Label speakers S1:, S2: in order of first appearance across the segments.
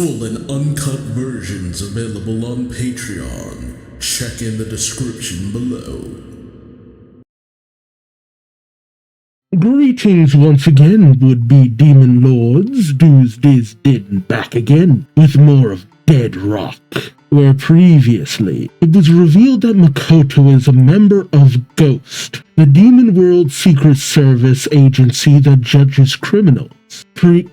S1: Full and uncut versions available on Patreon. Check in the description below.
S2: Greetings once again, would-be demon lords. Duuz-Diz-Din back again with more of Dead Rock, where previously it was revealed that Makoto is a member of Ghost, the Demon World Secret Service agency that judges criminals,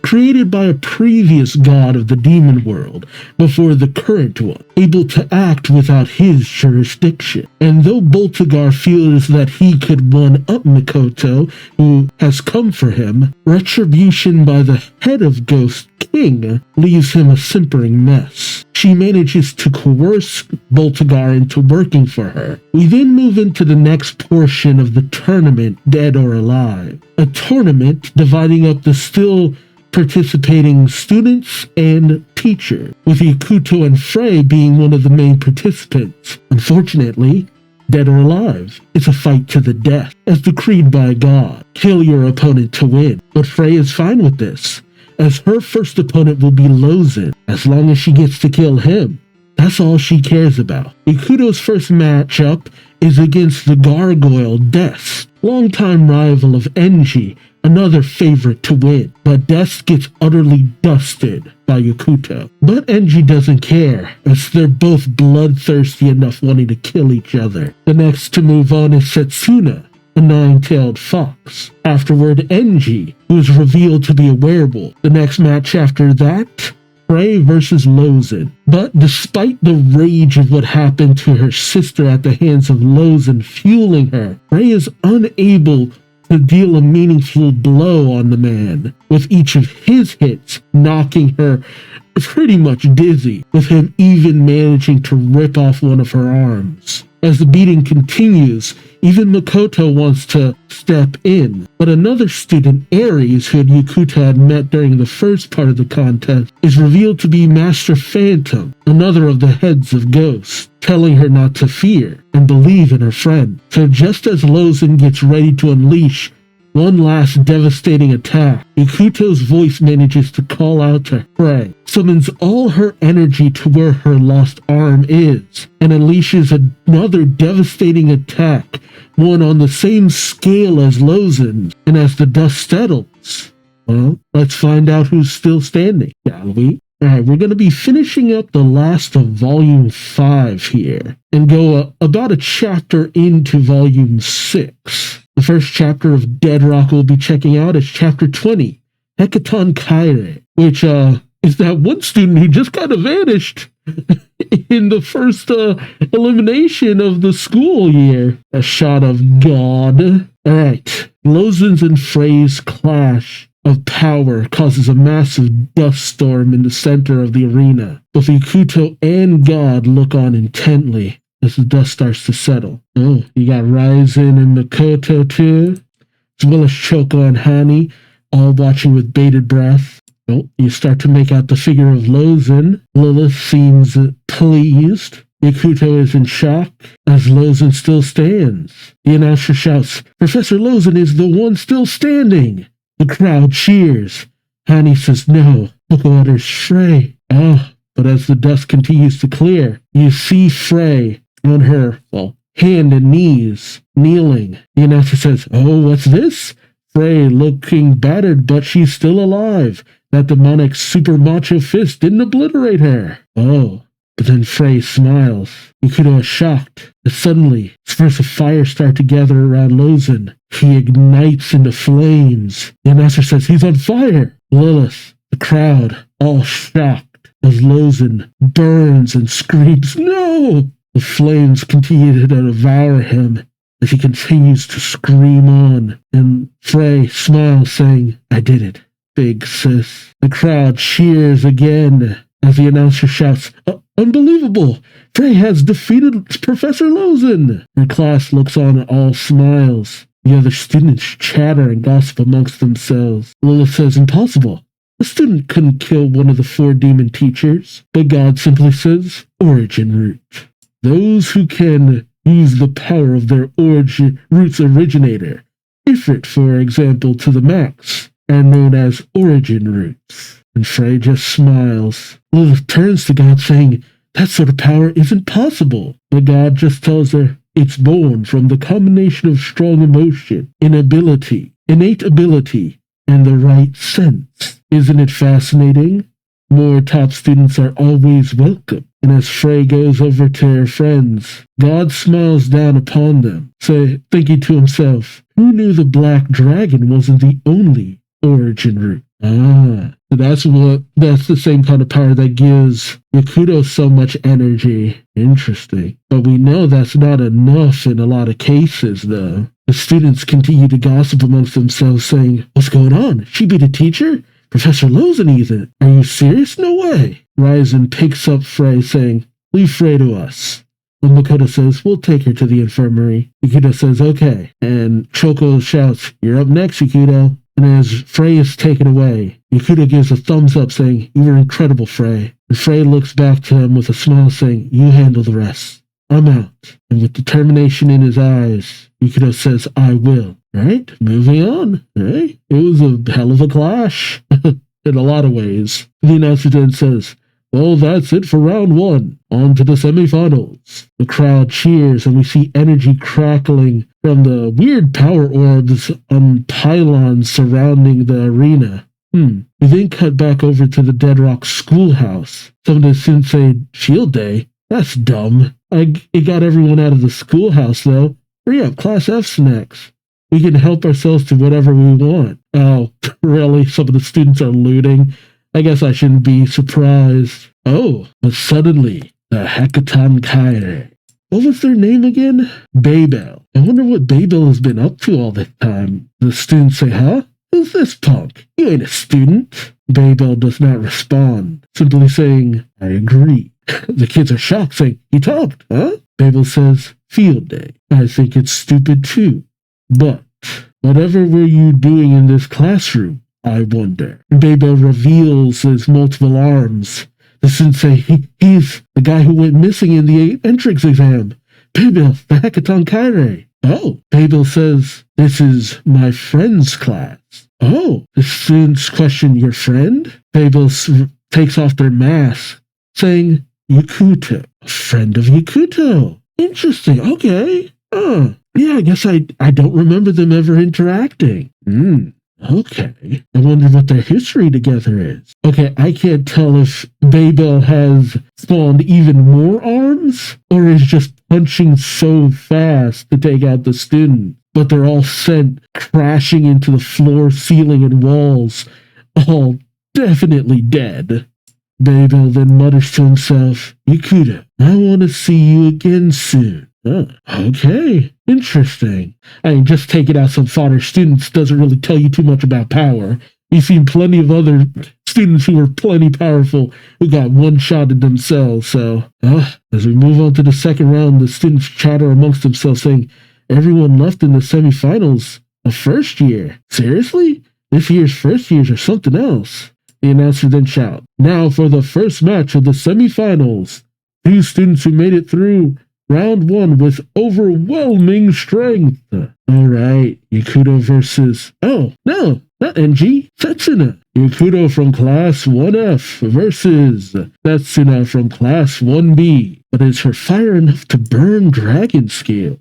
S2: created by a previous god of the demon world before the current one, able to act without his jurisdiction. And though Boltagar feels that he could one-up Makoto, who has come for him, retribution by the head of Ghost King leaves him a simpering mess. She manages to coerce Boltagar into working for her. We then move into the next portion of the tournament, Dead or Alive. A tournament dividing up the still participating students and teacher, with Yakuto and Frey being one of the main participants. Unfortunately, Dead or Alive, it's a fight to the death, as decreed by God. Kill your opponent to win. But Frey is fine with this, as her first opponent will be Lozin. As long as she gets to kill him, that's all she cares about. Yakuto's first matchup is against the gargoyle Dest, longtime rival of Enji, another favorite to win. But Dest gets utterly dusted by Yakuto. But Enji doesn't care, as they're both bloodthirsty enough wanting to kill each other. The next to move on is Setsuna, a nine-tailed fox. Afterward, Enji, who is revealed to be a werewolf. The next match after that, Frey versus Lozin. But despite the rage of what happened to her sister at the hands of Lozin fueling her, Frey is unable to deal a meaningful blow on the man, with each of his hits knocking her pretty much dizzy, with him even managing to rip off one of her arms. As the beating continues, even Makoto wants to step in, but another student, Ares, who Yakuto had met during the first part of the contest, is revealed to be Master Phantom, another of the heads of Ghosts, telling her not to fear and believe in her friend. So just as Lozin gets ready to unleash one last devastating attack, Yakuto's voice manages to call out to Frey, summons all her energy to where her lost arm is, and unleashes another devastating attack, one on the same scale as Lozin's. And as the dust settles, well, let's find out who's still standing, shall we? Alright, we're going to be finishing up the last of Volume 5 here, and go about a chapter into Volume 6. The first chapter of Dead Rock we'll be checking out is Chapter 20, Hecaton Kaire, which is that one student who just kind of vanished in the first elimination of the school year. A shot of God. Alright, Lozin's and Frey's clash of power causes a massive dust storm in the center of the arena. Both Yakuto and God look on intently as the dust starts to settle. Oh, you got Ryzen and Makoto too, as well as Choko and Hani, all watching with bated breath. Oh, you start to make out the figure of Lozin. Lilith seems pleased. Yakuto is in shock, as Lozin still stands. The announcer shouts, "Professor Lozin is the one still standing!" The crowd cheers. Hani says no. Choko utters Frey. Oh, but as the dust continues to clear, you see Frey on her, hand and knees, kneeling. The announcer says, "Oh, what's this?" Frey looking battered, but she's still alive. That demonic super macho fist didn't obliterate her. Oh, but then Frey smiles. Yakuto is shocked, but suddenly spurts of fire start to gather around Lozin. He ignites into flames. The announcer says he's on fire. Lilith, the crowd, all shocked, as Lozin burns and screams, "No!" The flames continue to devour him as he continues to scream on, and Frey smiles, saying, "I did it, big sis." The crowd cheers again as the announcer shouts, "Unbelievable! Frey has defeated Professor Lozin!" Her class looks on and all smiles. The other students chatter and gossip amongst themselves. Lilith says, "Impossible. A student couldn't kill one of the 4 demon teachers." But God simply says, "Origin root. Those who can use the power of their root's originator, Ifrit, for example, to the max, are known as origin roots." And Frey just smiles. Lilith turns to God saying, that sort of power isn't possible. But God just tells her, it's born from the combination of strong emotion, innate ability, and the right sense. Isn't it fascinating? More top students are always welcome. And as Frey goes over to her friends, God smiles down upon them, thinking to himself, who knew the black dragon wasn't the only origin root? So that's the same kind of power that gives Yakuto so much energy. Interesting. But we know that's not enough in a lot of cases, though. The students continue to gossip amongst themselves, saying, what's going on? She be the teacher? Professor Lowe's an heathen. Are you serious? No way. Ryzen picks up Frey, saying, leave Frey to us. And Makoto says, we'll take her to the infirmary. Yakuto says, okay. And Choco shouts, you're up next, Yakuto. And as Frey is taken away, Yakuto gives a thumbs up, saying, you were incredible, Frey. And Frey looks back to him with a smile, saying, you handle the rest. I'm out. And with determination in his eyes, Yakuto says, I will. Right? Moving on. Right? It was a hell of a clash. In a lot of ways. The announcer then says, well, that's it for round one. On to the semifinals. The crowd cheers and we see energy crackling from the weird power orbs on pylons surrounding the arena. We then cut back over to the Dead Rock schoolhouse. Some of the students say, field day? That's dumb. It got everyone out of the schoolhouse, though. Hurry up, Class F's next. We can help ourselves to whatever we want. Oh, really? Some of the students are looting? I guess I shouldn't be surprised. Oh, but suddenly, the Hackathon Kaire. What was their name again? Babel. I wonder what Babel has been up to all this time. The students say, huh? Who's this punk? You ain't a student. Babel does not respond, simply saying, I agree. The kids are shocked, saying, he talked, huh? Babel says, field day. I think it's stupid too. But whatever were you doing in this classroom, I wonder. Babel reveals his multiple arms. The students say, he's the guy who went missing in the entrance exam. Babel, the Hackathon Kaire. Oh, Babel says, this is my friend's class. Oh, the students question your friend? Babel takes off their mask, saying, Yakuto, a friend of Yakuto. Interesting, okay. Yeah, I guess I don't remember them ever interacting. Okay. I wonder what their history together is. Okay, I can't tell if Babel has spawned even more arms or is just punching so fast to take out the student. But they're all sent crashing into the floor, ceiling, and walls, all definitely dead. Babel then mutters to himself, Yakuto, I want to see you again soon. Oh, okay, interesting. I mean, just taking out some fodder students doesn't really tell you too much about power. You've seen plenty of other students who were plenty powerful who got one-shotted themselves, so... as we move on to the second round, the students chatter amongst themselves saying, everyone left in the semifinals of first year. Seriously? This year's first years are something else. The announcer then shouts, now for the first match of the semifinals. 2 students who made it through round 1 with overwhelming strength. Alright, Yakuto versus... Oh, no, not NG, Setsuna. Yakuto from Class 1F versus Setsuna from Class 1B. But is her fire enough to burn dragon scales?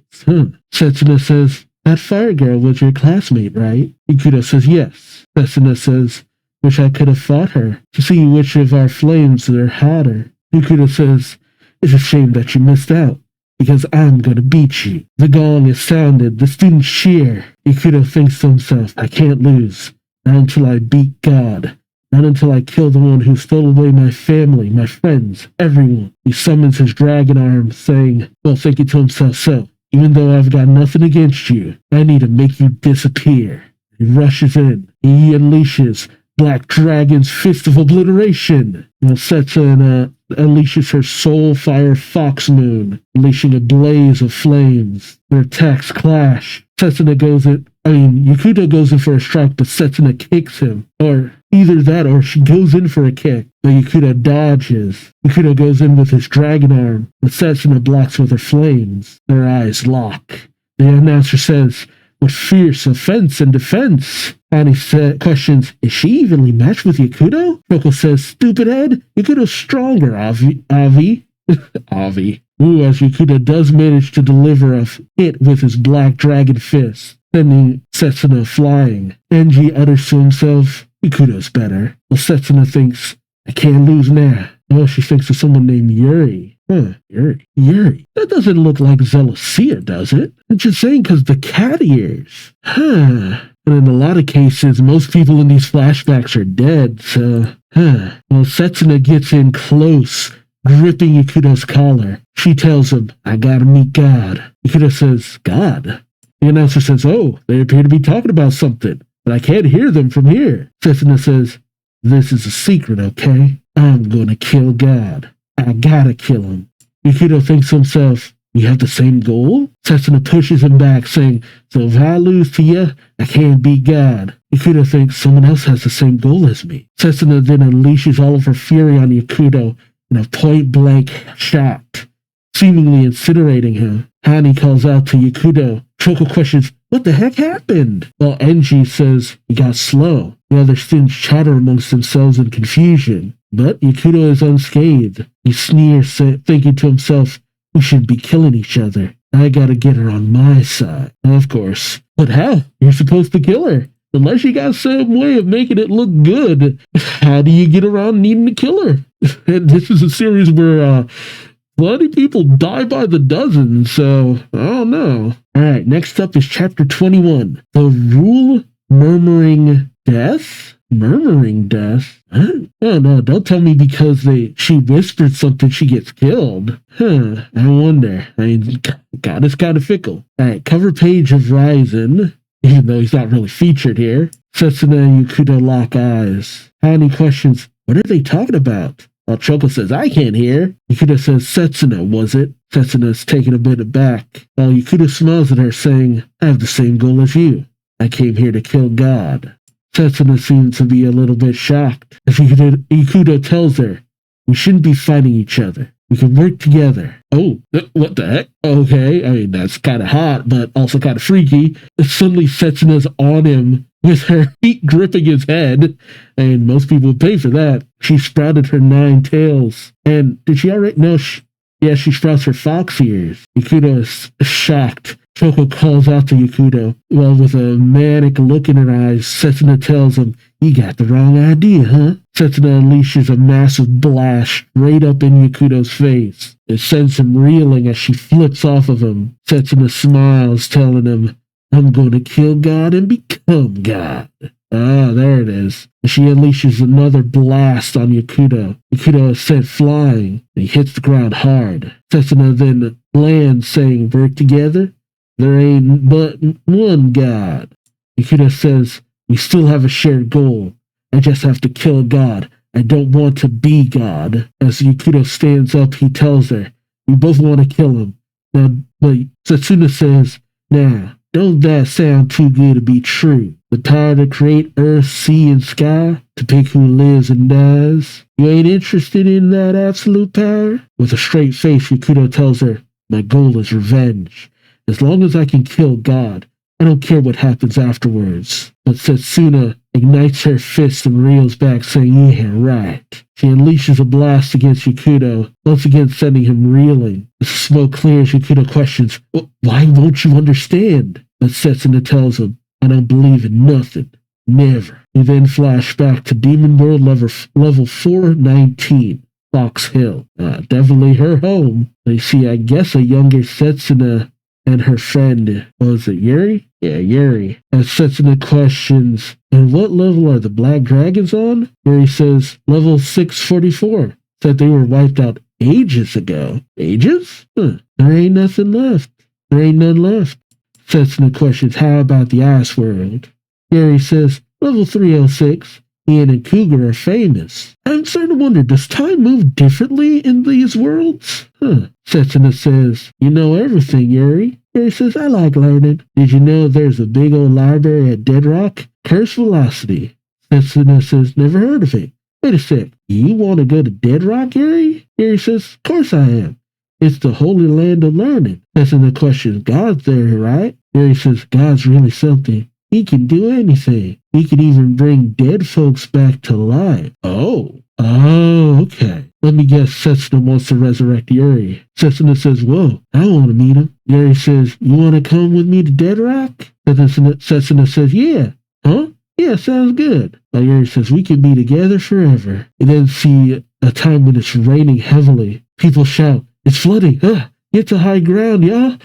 S2: Setsuna says, that fire girl was your classmate, right? Yakuto says yes. Setsuna says, wish I could have fought her to see which of our flames are hotter. Yakuto says, it's a shame that you missed out, because I'm gonna beat you. The gong is sounded, the students cheer. Yakuto thinks to himself, I can't lose. Not until I beat God. Not until I kill the one who stole away my family, my friends, everyone. He summons his dragon arm, saying, well, thinking to himself, so, even though I've got nothing against you, I need to make you disappear. He rushes in. He unleashes Black Dragon's Fist of Obliteration. Setsuna unleashes her Soul Fire Fox Moon, unleashing a blaze of flames. Their attacks clash. Yakuto goes in for a strike, but Setsuna kicks him. Or either that or she goes in for a kick, but Yakuto dodges. Yakuto goes in with his dragon arm, but Setsuna blocks with her flames. Their eyes lock. The announcer says, with fierce offense and defense. Hani questions, is she evenly matched with Yakuto? Choco says, stupid head, Yakuto's stronger, Avi. Avi. Ooh, as Yakuto does manage to deliver a hit with his black dragon fist, sending Setsuna flying. Enji utters to himself, Yakuto's better. Well, Setsuna thinks, I can't lose now. Oh, she thinks of someone named Yuri. Yuri. That doesn't look like Zealosia, does it? I'm just saying because the cat ears. And in a lot of cases, most people in these flashbacks are dead, so... Well, Setsuna gets in close, gripping Yakuto's collar. She tells him, I gotta meet God. Yakuto says, God? The announcer says, oh, they appear to be talking about something, but I can't hear them from here. Setsuna says, this is a secret, okay? I'm gonna kill God. I gotta kill him. Yakuto thinks to himself, we have the same goal? Setsuna pushes him back, saying, so if I lose to you, I can't beat God. Yakuto thinks someone else has the same goal as me. Setsuna then unleashes all of her fury on Yakuto in a point-blank shot, seemingly incinerating him. Hani calls out to Yakuto. Choco questions, what the heck happened? While Enji says he got slow. The other students chatter amongst themselves in confusion. But Yakuto is unscathed. He sneers, thinking to himself, we should be killing each other. I gotta get her on my side. Of course. But how? You're supposed to kill her. Unless you got some way of making it look good. How do you get around needing to kill her? And this is a series where plenty people die by the dozen, so I don't know. Alright, next up is chapter 21. The Rule Murmuring Death? Murmuring death? Huh? Oh no, don't tell me because she whispered something she gets killed. I wonder. I mean, God is kind of fickle. Alright, cover page of Ryzen, even though he's not really featured here. Setsuna and Yakuto lock eyes. Hani questions, what are they talking about? While Choco says, I can't hear. Yakuto says, Setsuna, was it? Setsuna's taken a bit aback. While Yakuto smiles at her, saying, I have the same goal as you. I came here to kill God. Setsuna seems to be a little bit shocked. As Yakuto tells her, we shouldn't be fighting each other. We can work together. Oh, what the heck? Okay, I mean, that's kind of hot, but also kind of freaky. Suddenly Setsuna's on him with her feet gripping his head, and most people would pay for that. She sprouted her 9 tails. And did she already? No, she sprouts her fox ears. Yakuto is shocked. Choco calls out to Yakuto. Well, with a manic look in her eyes, Setsuna tells him, you got the wrong idea, huh? Setsuna unleashes a massive blast straight up in Yakuto's face. It sends him reeling as she flips off of him. Setsuna smiles, telling him, I'm going to kill God and become God. Ah, there it is. She unleashes another blast on Yakuto. Yakuto is sent flying, and he hits the ground hard. Setsuna then lands, saying, work together? There ain't but one God. Yakuto says, we still have a shared goal. I just have to kill God. I don't want to be God. As Yakuto stands up, he tells her, we both want to kill him. Now, but Setsuna says, now, don't that sound too good to be true? The power to create earth, sea, and sky? To pick who lives and dies? You ain't interested in that absolute power? With a straight face, Yakuto tells her, my goal is revenge. As long as I can kill God, I don't care what happens afterwards. But Setsuna ignites her fist and reels back, saying, yeah, right. She unleashes a blast against Yakuto, once again sending him reeling. As the smoke clears, Yakuto questions, why won't you understand? But Setsuna tells him, I don't believe in nothing. Never. We then flash back to Demon World level 419. Fox Hill. Definitely her home. They see, I guess, a younger Setsuna and her friend, was it Yuri? Yeah, Yuri. As Setsuna questions, and what level are the Black Dragons on? Yuri says, level 644. Said they were wiped out ages ago. Ages? There ain't nothing left. There ain't none left. Setsuna questions, how about the Ice World? Yuri says, level 306. Ian and Cougar are famous. I'm starting to wonder, does time move differently in these worlds? Setsuna says, you know everything, Yuri. Yuri says, I like learning. Did you know there's a big old library at Dead Rock? Curse Velocity. Setsuna says, never heard of it. Wait a sec, you want to go to Dead Rock, Yuri? Yuri says, of course I am. It's the holy land of learning. Setsuna questions, God's there, right? Yuri says, God's really something. He can do anything. He can even bring dead folks back to life. Oh, okay. Let me guess, Setsuna wants to resurrect Yuri. Setsuna says, whoa, I want to meet him. Yuri says, you want to come with me to Dead Rock? Setsuna says, yeah. Huh? Yeah, sounds good. Yuri says, we can be together forever. And then see a time when it's raining heavily. People shout, it's flooding. Get to high ground, y'all.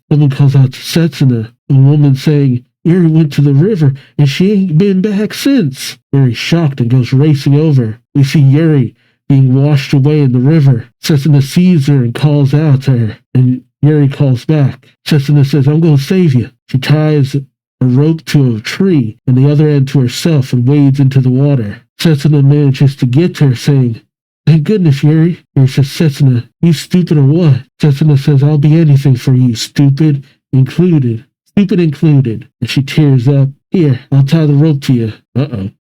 S2: Someone calls out to Setsuna. A woman saying, Yuri went to the river and she ain't been back since. Yuri's shocked and goes racing over. We see Yuri being washed away in the river. Setsuna sees her and calls out to her, and Yuri calls back. Setsuna says, I'm going to save you. She ties a rope to a tree and the other end to herself and wades into the water. Setsuna manages to get to her, saying, thank goodness, Yuri. Yuri says, Setsuna, you stupid or what? Setsuna says, I'll be anything for you, stupid included. Stupid included. And she tears up. Here, I'll tie the rope to you. Uh-oh.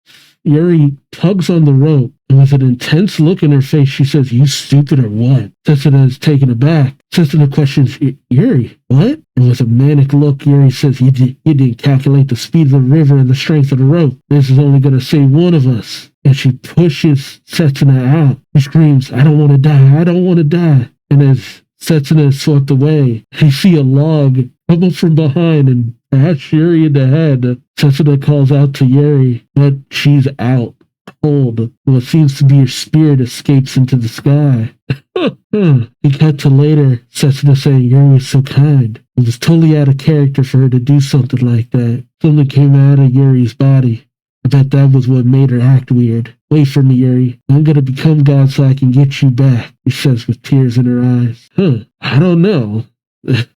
S2: Yuri tugs on the rope, and with an intense look in her face, she says, you stupid or what? Setsuna is taken aback. Setsuna questions, Yuri, what? And with a manic look, Yuri says, you didn't calculate the speed of the river and the strength of the rope. This is only going to save one of us. And she pushes Setsuna out. She screams, I don't want to die. I don't want to die. And as Setsuna is swept away, you see a log come up from behind and bash Yuri in the head. Setsuna calls out to Yuri, but she's out, cold. What seems to be her spirit escapes into the sky. We cut to later, Setsuna saying Yuri was so kind. It was totally out of character for her to do something like that. Something came out of Yuri's body. I bet that was what made her act weird. Wait for me, Yuri. I'm gonna become God so I can get you back, she says with tears in her eyes. I don't know.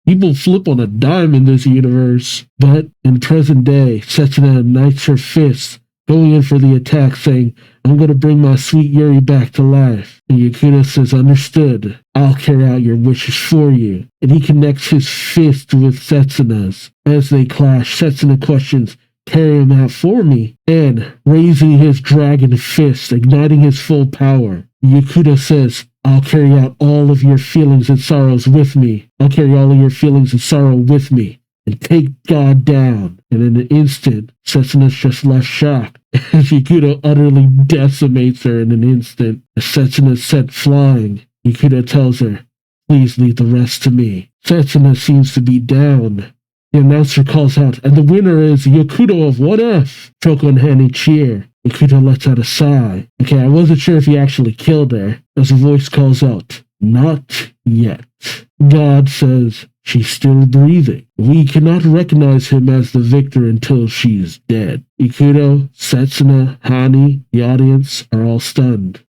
S2: People flip on a dime in this universe. But in present day, Setsuna unites her fists, going in for the attack, saying, I'm gonna bring my sweet Yuri back to life. And Yakuto says, understood. I'll carry out your wishes for you. And he connects his fist with Setsuna's. As they clash, Setsuna questions, carry him out for me, and raising his dragon fist, igniting his full power. Yakuto says, I'll carry out all of your feelings and sorrows with me. I'll carry all of your feelings and sorrow with me and take God down. And in an instant, Setsuna's just left shocked as Yakuto utterly decimates her in an instant. As Setsuna's sent flying, Yakuto tells her, please leave the rest to me. Setsuna seems to be down. The announcer calls out, and the winner is Yakuto of 1F. Choco and Hanny cheer. Yakuto lets out a sigh. Okay, I wasn't sure if he actually killed her, as a voice calls out, not yet. God says, she's still breathing. We cannot recognize him as the victor until she's dead. Yakuto, Setsuna, Hani, the audience are all stunned.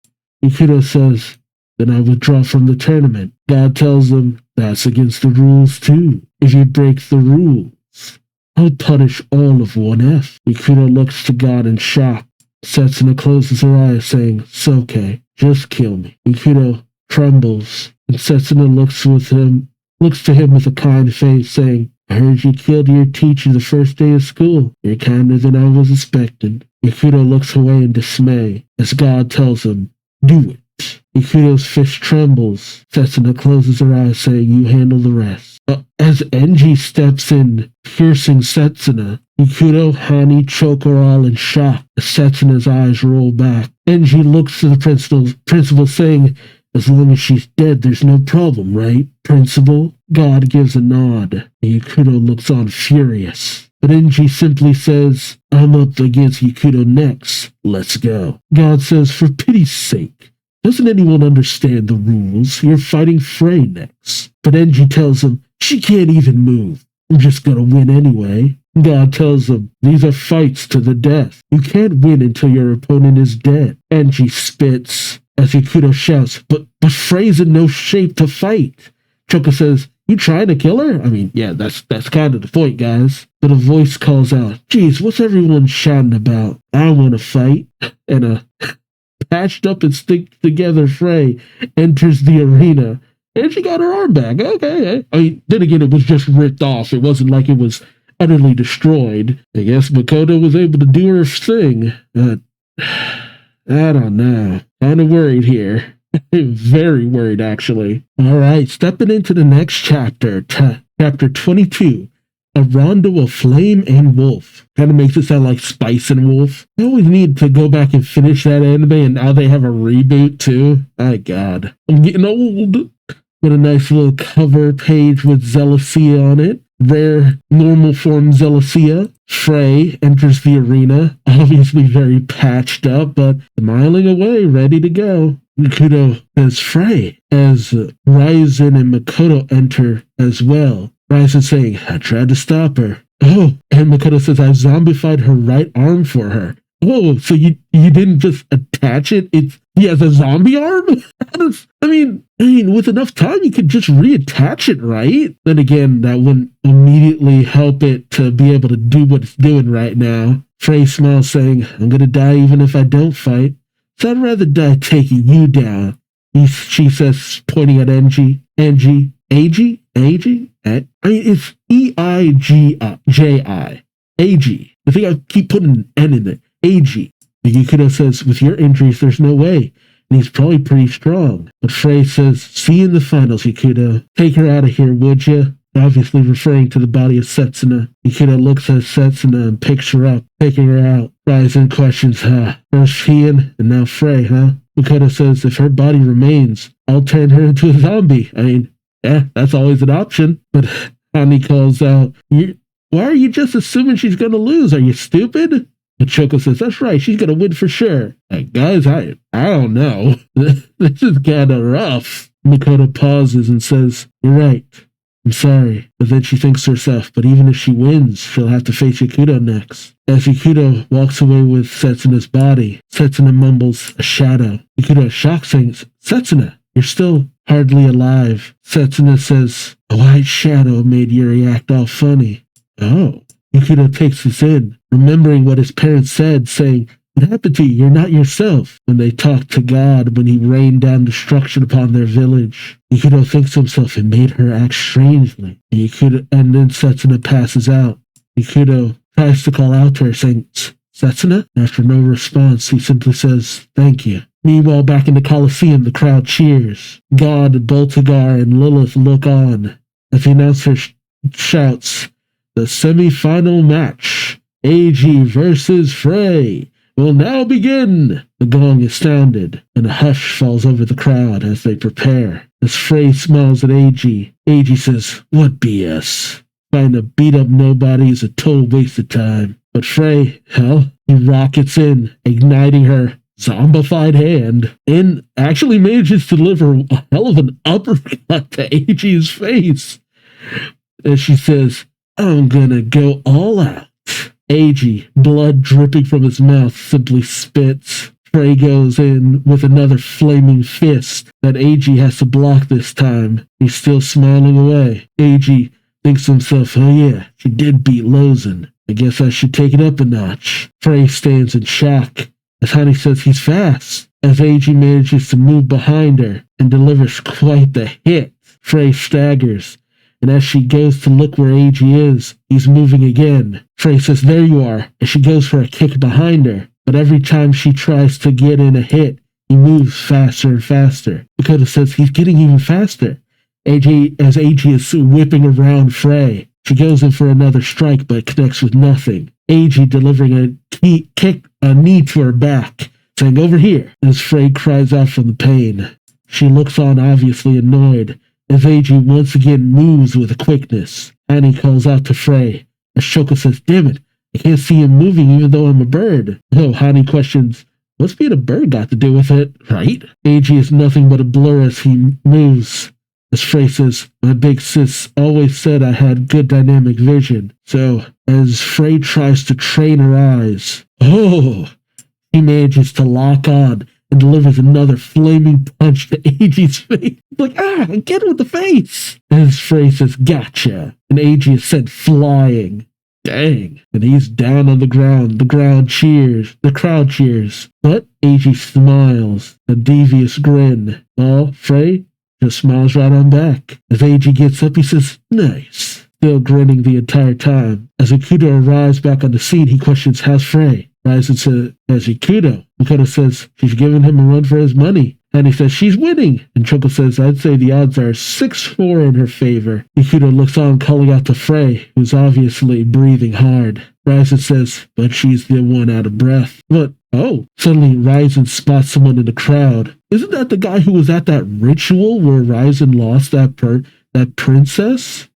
S2: Yakuto says, then I withdraw from the tournament. God tells them, that's against the rules too. If you break the rules, I'll punish all of 1F. Yakuto looks to God in shock. Setsuna closes her eyes, saying, it's okay, just kill me. Yakuto trembles, and Setsuna looks to him with a kind face, saying, I heard you killed your teacher the first day of school. You're kinder than I was expecting. Yakuto looks away in dismay, as God tells him, do it. Yakuto's fist trembles. Setsuna closes her eyes, saying, you handle the rest. As Enji steps in, piercing Setsuna, Yakuto, Hani, Choco are all in shock as Setsuna's eyes roll back. Enji looks to the principal, saying, as long as she's dead, there's no problem, right, Principal? God gives a nod, and Yakuto looks on furious. But Enji simply says, I'm up against Yakuto next. Let's go. God says, for pity's sake, doesn't anyone understand the rules? You're fighting Frey next. But Enji tells him, she can't even move. I'm just gonna win anyway. God tells him, these are fights to the death. You can't win until your opponent is dead. Enji spits as Yakuto shouts, but Frey's in no shape to fight. Choco says, you trying to kill her? I mean, yeah, that's kind of the point, guys. But a voice calls out, geez, what's everyone shouting about? I want to fight. And a patched up and stick together Frey enters the arena. And she got her arm back. Okay. I mean, then again, it was just ripped off. It wasn't like it was utterly destroyed. I guess Makoto was able to do her thing. But I don't know. Kind of worried here. Very worried, actually. All right, stepping into the next chapter, chapter 22, a rondo of flame and wolf. Kind of makes it sound like Spice and Wolf. I always need to go back and finish that anime, and now they have a reboot too. My God, I'm getting old. With a nice little cover page with Zealosia on it. Rare normal form Zealosia. Frey enters the arena, obviously very patched up, but smiling away, ready to go. Mikoto says Frey, as Ryzen and Makoto enter as well. Ryzen saying, I tried to stop her. Oh, and Makoto says, I've zombified her right arm for her. Oh, so you didn't just attach it? He has a zombie arm? I mean, with enough time, you could just reattach it, right? Then again, that wouldn't immediately help it to be able to do what it's doing right now. Frey smiles, saying, I'm gonna die even if I don't fight. So I'd rather die taking you down. She says, pointing at Angie. Angie? Agi? It's E-I-G-J-I. Agi. I think I keep putting an N in it. Agi. Yukino says, with your injuries, there's no way. And he's probably pretty strong. But Frey says, see you in the finals, Yukino. Take her out of here, would you? Obviously referring to the body of Setsuna. Yukino looks at Setsuna and picks her up, taking her out. Ryzen questions, first Ian and now Frey, huh? Makoto says, if her body remains, I'll turn her into a zombie. That's always an option. But Hani calls out, why are you just assuming she's going to lose? Are you stupid? And Choco says, that's right, she's going to win for sure. Guys, I don't know. This is kind of rough. Makoto pauses and says, you're right. I'm sorry. But then she thinks to herself, but even if she wins, she'll have to face Yakuto next. As Yakuto walks away with Setsuna's body, Setsuna mumbles a shadow. Yakuto is shocked, saying, Setsuna, you're still hardly alive. Setsuna says, a white shadow made Yuri act all funny. Oh. Yakuto takes this in, remembering what his parents said, saying, what happened to you? You're not yourself. When they talked to God when he rained down destruction upon their village. Yakuto thinks to himself, it made her act strangely. And then Setsuna passes out. Yakuto tries to call out to her, saying, Setsuna? After no response, he simply says, thank you. Meanwhile, back in the Coliseum, the crowd cheers. God, Boltagar, and Lilith look on. As the announcer shouts, the semi-final match, AG versus Frey, will now begin. The gong is sounded, and a hush falls over the crowd as they prepare. As Frey smiles at AG, AG says, what BS? Trying to beat up nobody is a total waste of time. But Frey, he rockets in, igniting her zombified hand, and actually manages to deliver a hell of an uppercut to AG's face. As she says, I'm gonna go all out. AG, blood dripping from his mouth, simply spits. Frey goes in with another flaming fist that AG has to block this time. He's still smiling away. AG thinks to himself, oh yeah, she did beat Lozen. I guess I should take it up a notch. Frey stands in shock as Hani says he's fast. As AG manages to move behind her and delivers quite the hit, Frey staggers. And as she goes to look where AG is, he's moving again. Frey says, there you are, and she goes for a kick behind her. But every time she tries to get in a hit, he moves faster and faster. Makoto says he's getting even faster. As AG is whipping around Frey, she goes in for another strike but connects with nothing. AG delivering a knee to her back, saying, over here, as Frey cries out from the pain. She looks on, obviously annoyed, as AG once again moves with a quickness. Annie calls out to Frey, as Shoko says, damn it, I can't see him moving even though I'm a bird. Oh, Hani questions, what's being a bird got to do with it, right? AG is nothing but a blur as he moves. As Frey says, my big sis always said I had good dynamic vision. So, as Frey tries to train her eyes, he manages to lock on and delivers another flaming punch to AG's face. Like, get him with the face! As Frey says, gotcha. And AG is sent flying. Dang. And he's down on the ground. The crowd cheers. But AG smiles. A devious grin. Well, Frey just smiles right on back. As AG gets up, he says, nice. Still grinning the entire time. As Ikuto arrives back on the scene, he questions, how's Frey? Ryzen says, as Ikuto. Makoto says, she's giving him a run for his money. And he says, she's winning. And Choco says, I'd say the odds are 6-4 in her favor. Ikuto looks on, calling out to Frey, who's obviously breathing hard. Ryzen says, but she's the one out of breath. But, oh, suddenly Ryzen spots someone in the crowd. Isn't that the guy who was at that ritual where Ryzen lost that princess?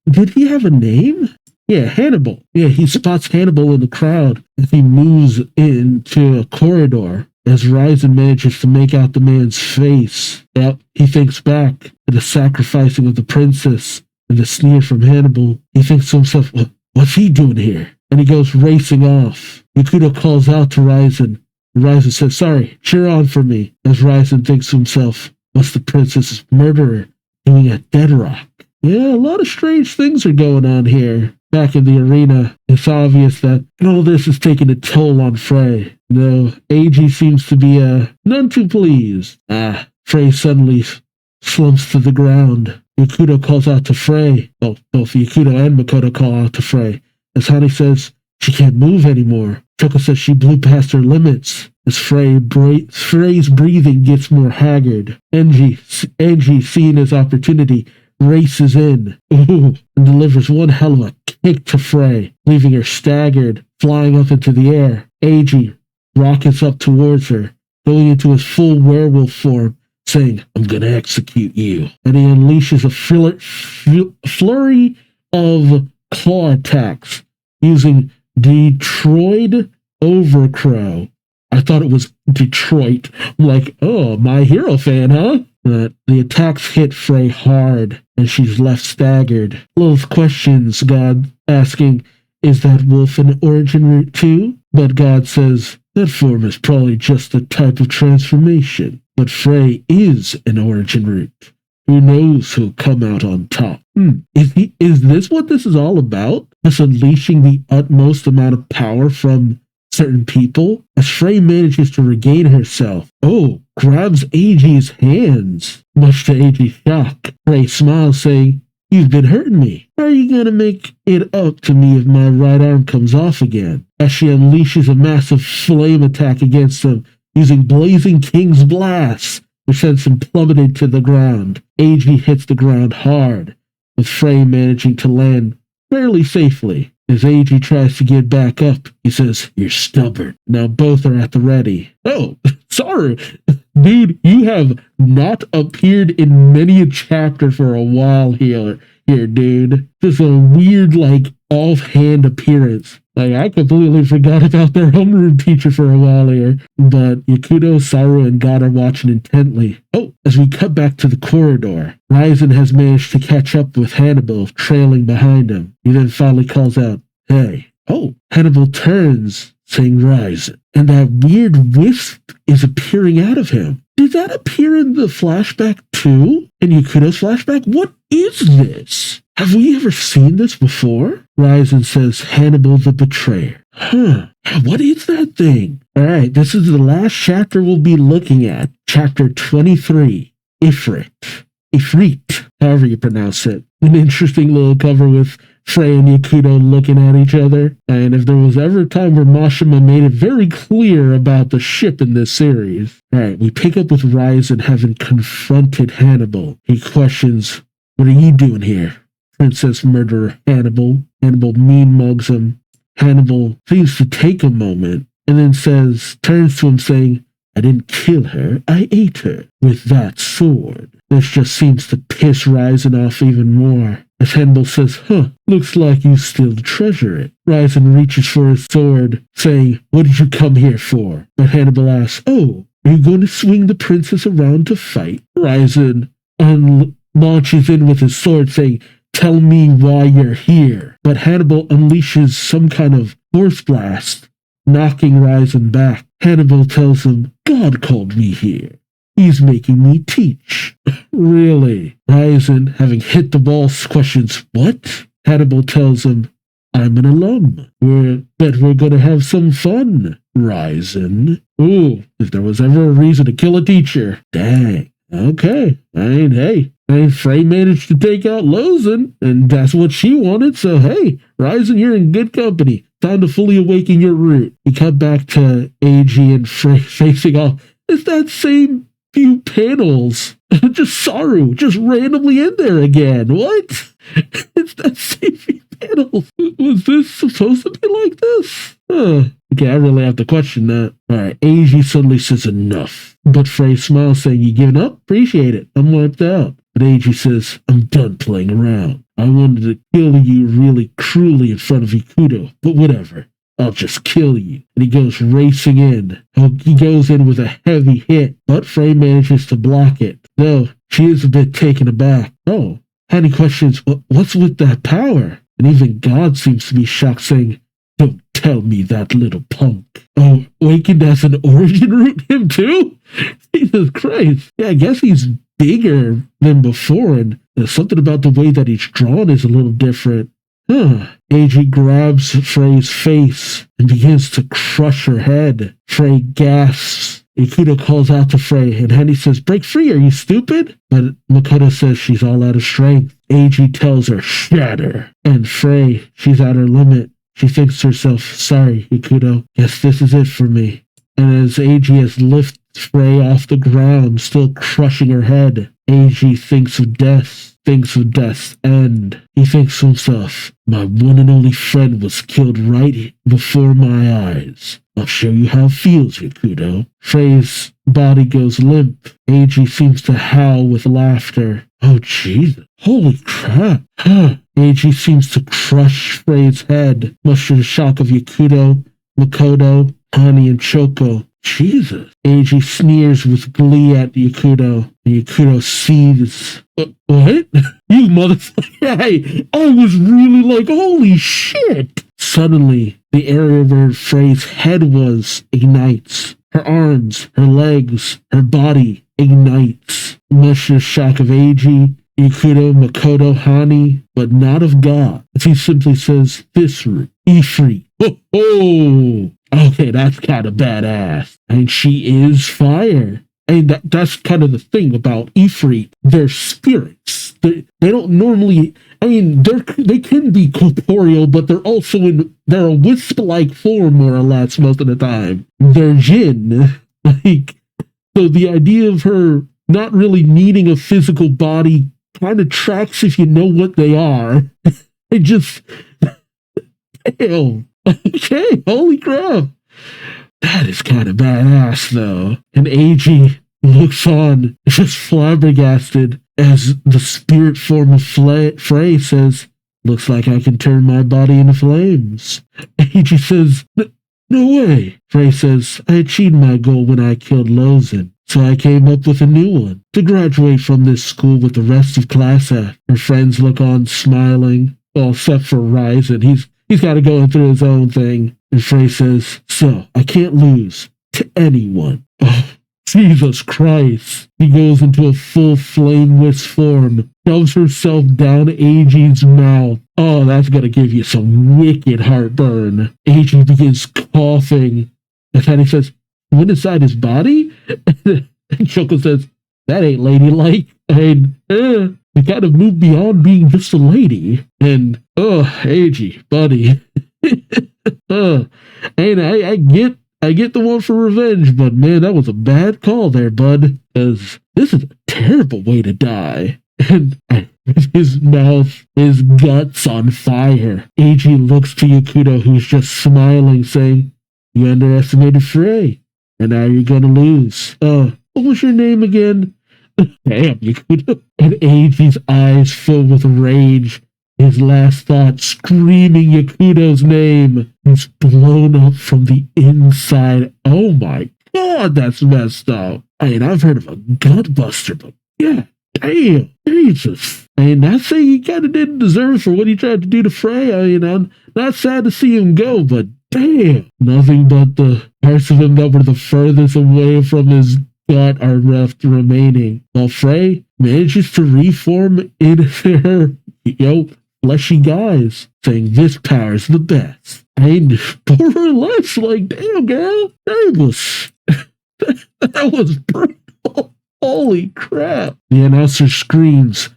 S2: Did he have a name? Yeah, Hannibal. Yeah, he spots Hannibal in the crowd as he moves into a corridor. As Ryzen manages to make out the man's face, he thinks back to the sacrificing of the princess and the sneer from Hannibal. He thinks to himself, what's he doing here? And he goes racing off. Ikuto calls out to Ryzen. Ryzen says, sorry, cheer on for me. As Ryzen thinks to himself, what's the princess's murderer doing at Dead Rock? Yeah, a lot of strange things are going on here. Back in the arena, it's obvious that all this is taking a toll on Frey. Though AG seems to be none too pleased. Frey suddenly slumps to the ground. Ikuto calls out to Frey. Well, both Ikuto and Makoto call out to Frey. As Hani says, she can't move anymore. Choco says she blew past her limits. As Frey's breathing gets more haggard. Angie, seeing his opportunity, races in and delivers one hell of a kick to Frey, leaving her staggered, flying up into the air. Eiji rockets up towards her, going into his full werewolf form, saying, I'm gonna execute you. And he unleashes a flurry of claw attacks using Detroit Overcrow. I thought it was Detroit. I'm like, oh, My Hero fan, huh? The attacks hit Frey hard, and she's left staggered. Lilith questions God, asking, is that wolf an origin root too? But God says, that form is probably just a type of transformation. But Frey is an origin root. Who knows who'll come out on top? Is this what this is all about? Just unleashing the utmost amount of power from certain people? As Frey manages to regain herself, grabs Eiji's hands. Much to Eiji's shock, Frey smiles, saying, you've been hurting me. How are you going to make it up to me if my right arm comes off again? As she unleashes a massive flame attack against him, using Blazing King's Blast, which sends him plummeted to the ground. Eiji hits the ground hard, with Frey managing to land fairly safely. As Eiji tries to get back up, he says, you're stubborn. Now both are at the ready. Oh, sorry. Dude, you have not appeared in many a chapter for a while here, dude. Just a weird, offhand appearance. I completely forgot about their homeroom teacher for a while here. But Ikuto, Saru, and God are watching intently. As we cut back to the corridor, Ryzen has managed to catch up with Hannibal, trailing behind him. He then finally calls out, hey. Hannibal turns, saying Ryzen. And that weird wisp is appearing out of him. Did that appear in the flashback too? In Ikuto's flashback? What is this? Have we ever seen this before? Ryzen says, Hannibal the Betrayer. What is that thing? Alright, this is the last chapter we'll be looking at. Chapter 23, Ifrit, however you pronounce it. An interesting little cover with Frey and Ikuto looking at each other. And if there was ever a time where Mashima made it very clear about the ship in this series. Alright, we pick up with Ryzen having confronted Hannibal. He questions, what are you doing here? Princess murderer Hannibal. Hannibal mean mugs him. Hannibal seems to take a moment and then turns to him saying, I didn't kill her, I ate her with that sword. This just seems to piss Ryzen off even more. As Hannibal says, looks like you still treasure it. Ryzen reaches for his sword, saying, what did you come here for? But Hannibal asks, are you going to swing the princess around to fight? Ryzen launches in with his sword, saying, tell me why you're here. But Hannibal unleashes some kind of force blast, knocking Ryzen back. Hannibal tells him, God called me here. He's making me teach. Really? Ryzen, having hit the wall, questions, what? Hannibal tells him, I'm an alum. But we're gonna have some fun, Ryzen. If there was ever a reason to kill a teacher. Dang. Okay. Frey managed to take out Lozen, and that's what she wanted, so hey, Ryzen, you're in good company. Time to fully awaken your root. We cut back to AG and Frey facing off. It's that same few panels. Just Saru, just randomly in there again. What? It's that same few panels. Was this supposed to be like this? Okay, I really have to question that. Alright, Eiji suddenly says enough. But Frey smiles, saying, "You giving up? Appreciate it. I'm wiped out." But Eiji says, "I'm done playing around. I wanted to kill you really cruelly in front of Ikuto, but whatever. I'll just kill you." And he goes racing in. He goes in with a heavy hit, but Frey manages to block it. Though, she is a bit taken aback. Oh, Honey questions, what's with that power? And even God seems to be shocked, saying, "Don't tell me that little punk." Oh, Wakened has an origin root him too? Jesus Christ. Yeah, I guess he's bigger than before, and something about the way that he's drawn is a little different. Eiji grabs Frey's face and begins to crush her head. Frey gasps. Ikuto calls out to Frey, and Henny says, "Break free, are you stupid?" But Makoto says she's all out of strength. Eiji tells her, "Shatter." And Frey, she's at her limit. She thinks to herself, "Sorry, Ikuto, guess this is it for me." And as Eiji has lifted Frey off the ground, still crushing her head, Eiji thinks of death's end. He thinks to himself, "My one and only friend was killed right before my eyes. I'll show you how it feels, Ikuto." Frey's body goes limp. Eiji seems to howl with laughter. Oh, Jesus. Holy crap. Eiji seems to crush Frey's head, much to the shock of Ikuto, Makoto, Hani, and Choco. Jesus. Eiji sneers with glee at Ikuto, and Ikuto seethes. What? You motherfucker. Hey, I was really like, holy shit. Suddenly, the area where Frey's head was ignites. Her arms, her legs, her body ignites. Much to the shock of Eiji, Ikuto, Makoto, Hani, but not of God. As he simply says, "This root, Ifrit." Oh! Okay, that's kind of badass. And she is fire. And that's kind of the thing about Ifrit. They're spirits. They don't normally... I mean, they can be corporeal, but they're a wisp-like form, more or less, most of the time. They're Jinn. So the idea of her not really needing a physical body kind of tracks if you know what they are. It just... Damn. Okay, holy crap. That is kind of badass, though. And Eiji looks on, just flabbergasted, as the spirit form of Frey says, "Looks like I can turn my body into flames." Eiji says, "No way." Frey says, "I achieved my goal when I killed Lozen, so I came up with a new one, to graduate from this school with the rest of class at." Her friends look on, smiling, well, except for Ryzen. He's got to go through his own thing. And Frey says, "So, I can't lose to anyone." Oh, Jesus Christ. He goes into a full flame wisp form, shoves herself down Eiji's mouth. Oh, that's going to give you some wicked heartburn. Eiji begins coughing. And then he says, "Went inside his body?" And Shoko says, "That ain't ladylike." And, we kind of moved beyond being just a lady. And, Eiji, buddy. I get the one for revenge, but man, that was a bad call there, bud. Because this is a terrible way to die. And his mouth, his guts on fire. Eiji looks to Ikuto, who's just smiling, saying, "You underestimated Frey, and now you're gonna lose. What was your name again?" Damn, Ikuto. And Eiji's eyes fill with rage. His last thought screaming Yakuto's name. He's blown up from the inside. Oh my God, that's messed up. I mean, I've heard of a gut buster, but yeah, damn, Jesus. I mean, not saying he kind of didn't deserve it for what he tried to do to Frey. I mean, I'm not sad to see him go, but damn. Nothing but the parts of him that were the furthest away from his gut are left remaining. While Frey manages to reform into her, fleshy guys, saying this power's the best. And more or less, like, damn, girl, that was brutal. Holy crap. The announcer screams,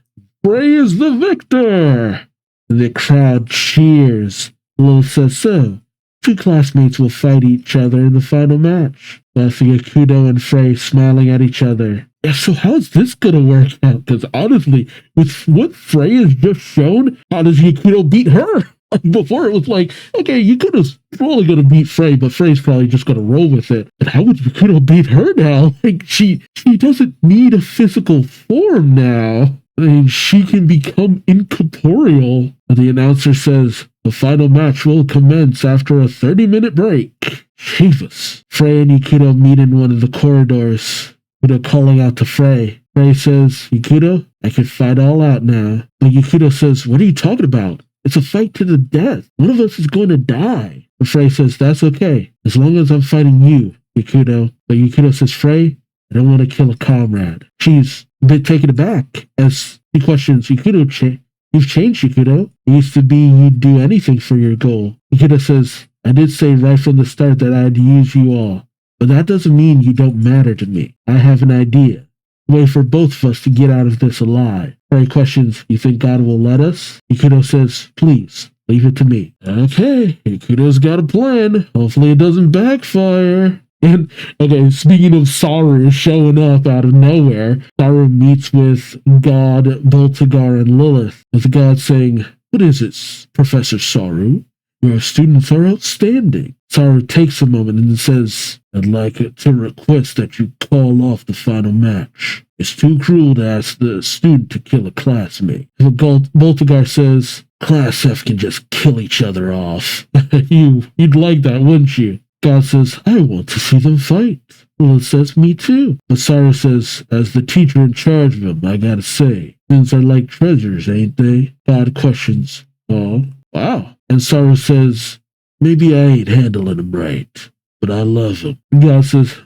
S2: "Frey is the victor!" And the crowd cheers. Lil says, "So, two classmates will fight each other in the final match." Laughing at Kudo and Frey smiling at each other. Yeah, so how's this gonna work out? Because honestly, with what Frey has just shown, how does Yakuto beat her? Before it was like, okay, Yakuto's probably gonna beat Frey, but Frey's probably just gonna roll with it. But how would Yakuto beat her now? Like, she doesn't need a physical form now. I mean, she can become incorporeal. The announcer says, the final match will commence after a 30-minute break. Jesus. Frey and Yakuto meet in one of the corridors. Yakuto calling out to Frey. Frey says, Yakuto, I can fight all out now. But Yakuto says, what are you talking about? It's a fight to the death. One of us is going to die. And Frey says, that's okay, as long as I'm fighting you, Yakuto. But Yakuto says, Frey, I don't want to kill a comrade. She's a bit taken aback as he questions Yakuto. You've changed, Yakuto. It used to be you'd do anything for your goal. Yakuto says, I did say right from the start that I'd use you all. But that doesn't mean you don't matter to me. I have an idea. A way for both of us to get out of this alive. Frey questions, you think God will let us? Yakuto says, please, leave it to me. Okay, Yakuto's got a plan. Hopefully it doesn't backfire. And, okay, speaking of Saru showing up out of nowhere, Saru meets with God, Boltagar, and Lilith, with God saying, what is it, Professor Saru? Your students are outstanding. Saru takes a moment and says, I'd like to request that you call off the final match. It's too cruel to ask the student to kill a classmate. Boltagar says, Class F can just kill each other off. You'd like that, wouldn't you? God says, I want to see them fight. Lilith says, me too. But Saru says, as the teacher in charge of them, I gotta say, students are like treasures, ain't they? God questions, oh, wow. And Saru says, maybe I ain't handling them right, but I love them. And God says,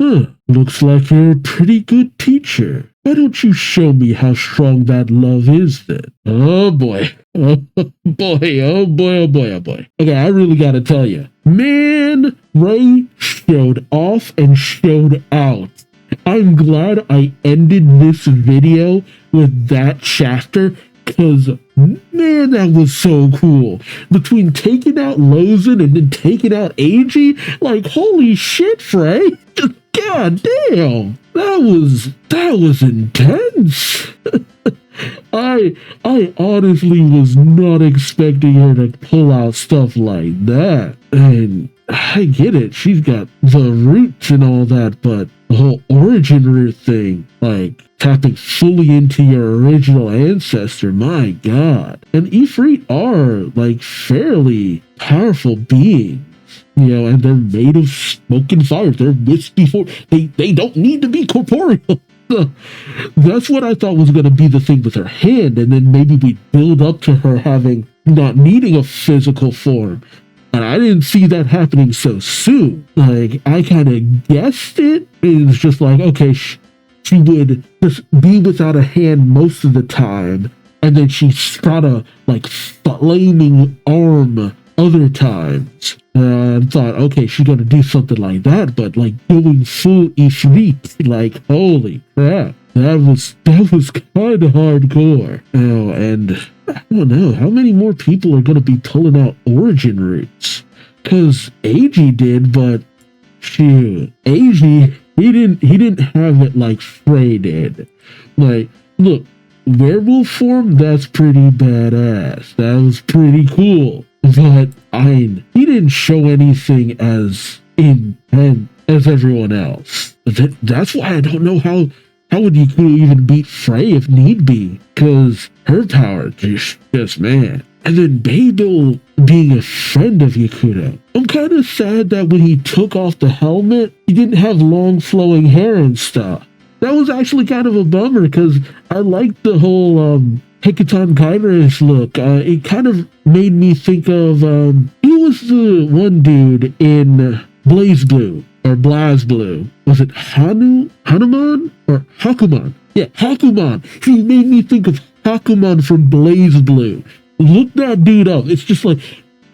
S2: looks like you're a pretty good teacher. Why don't you show me how strong that love is then? Oh boy. Oh boy, oh boy, oh boy, oh boy. Okay, I really gotta tell you. Man, Frey showed off and showed out. I'm glad I ended this video with that chapter, because, man, that was so cool. Between taking out Lozen and then taking out AG, like, holy shit, Frey. God damn. That was intense. I honestly was not expecting her to pull out stuff like that. And I get it, she's got the roots and all that, but the whole origin root thing, like tapping fully into your original ancestor, my god. And Ifrit are like fairly powerful beings. You know, and they're made of smoke and fire. They're wispy for they don't need to be corporeal. That's what I thought was going to be the thing with her hand, and then maybe we build up to her not needing a physical form. And I didn't see that happening so soon. Like, I kind of guessed it. It was just like, okay, she would just be without a hand most of the time, and then she's got a like flaming arm other times. I thought, okay, she's gonna do something like that, but like going full Ifrit, like holy crap, that was kind of hardcore. Oh, and I don't know how many more people are gonna be pulling out origin roots, because AG did, but shoot, AG he didn't have it like Frey did. Like, look, werewolf form, that's pretty badass. That was pretty cool. But he didn't show anything as intense as everyone else. That's why I don't know how would Yakuto even beat Frey if need be, because her power just man. And then Babel being a friend of Yakuto. I'm kind of sad that when he took off the helmet, he didn't have long flowing hair and stuff. That was actually kind of a bummer, because I liked the whole Hecaton Kairos look. It kind of made me think of who was the one dude in Blaze Blue or Blaz Blue? Was it Hanuman or Hakuman? Yeah, Hakuman. He made me think of Hakuman from Blaze Blue. Look that dude up. It's just like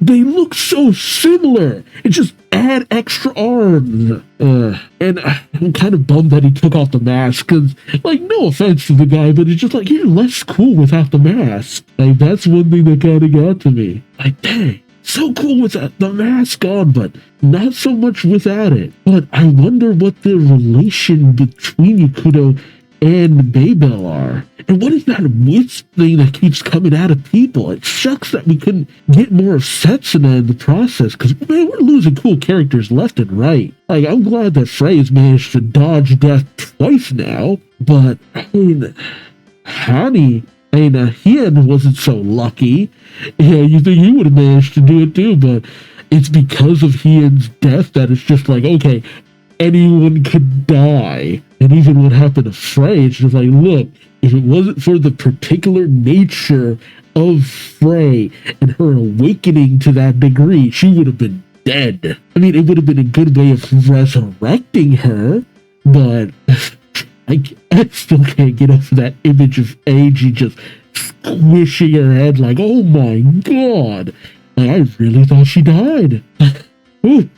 S2: they look so similar. It just add extra arms. And I'm kind of bummed that he took off the mask, because, like, no offense to the guy, but it's just like, you're less cool without the mask. Like, that's one thing that kind of got to me. Like, dang, so cool with the mask on, but not so much without it. But I wonder what the relation between Yakuto and Maybell are. And what is that wisp thing that keeps coming out of people? It sucks that we couldn't get more of Setsuna in the process, because, man, we're losing cool characters left and right. Like, I'm glad that Frey has managed to dodge death twice now, but, I mean, Hien wasn't so lucky. Yeah, you think he would have managed to do it too, but it's because of Hien's death that it's just like, okay, anyone could die. And even what happened to Frey, it's just like, look, if it wasn't for the particular nature of Frey and her awakening to that degree, she would have been dead. I mean, it would have been a good way of resurrecting her, but I still can't get over that image of Eiji just squishing her head like, oh my god. Like, I really thought she died. Ooh,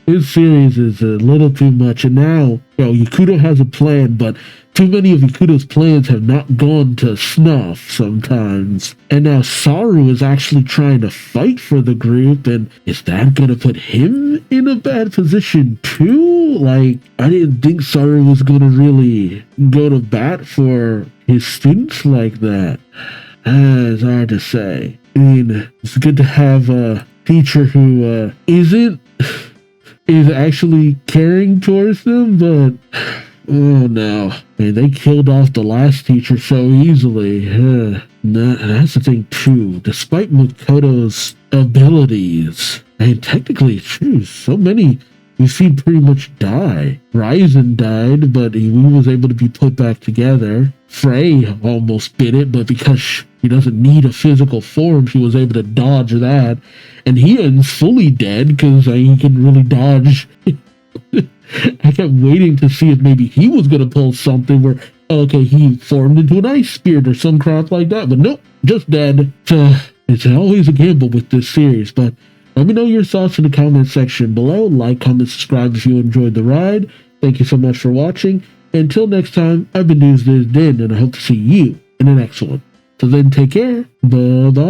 S2: this series is a little too much, and now, Yakuto has a plan, but too many of Yakuto's plans have not gone to snuff sometimes. And now Saru is actually trying to fight for the group, and is that gonna put him in a bad position too? Like, I didn't think Saru was gonna really go to bat for his students like that. It's hard to say. I mean, it's good to have a teacher who is actually caring towards them, but oh no. Man, they killed off the last teacher so easily. That's the thing too. Despite Makoto's abilities, and technically, so many we've seen pretty much die. Ryzen died, but he was able to be put back together. Frey almost bit it, but because she doesn't need a physical form, she was able to dodge that. And Hien's fully dead because he can really dodge. I kept waiting to see if maybe he was going to pull something where, okay, he formed into an ice spirit or some crap like that, but nope, just dead. So it's always a gamble with this series, but let me know your thoughts in the comment section below. Like, comment, subscribe if you enjoyed the ride. Thank you so much for watching. Until next time, I've been Duuz-Diz-Din, and I hope to see you in the next one. So then, take care. Bye-bye.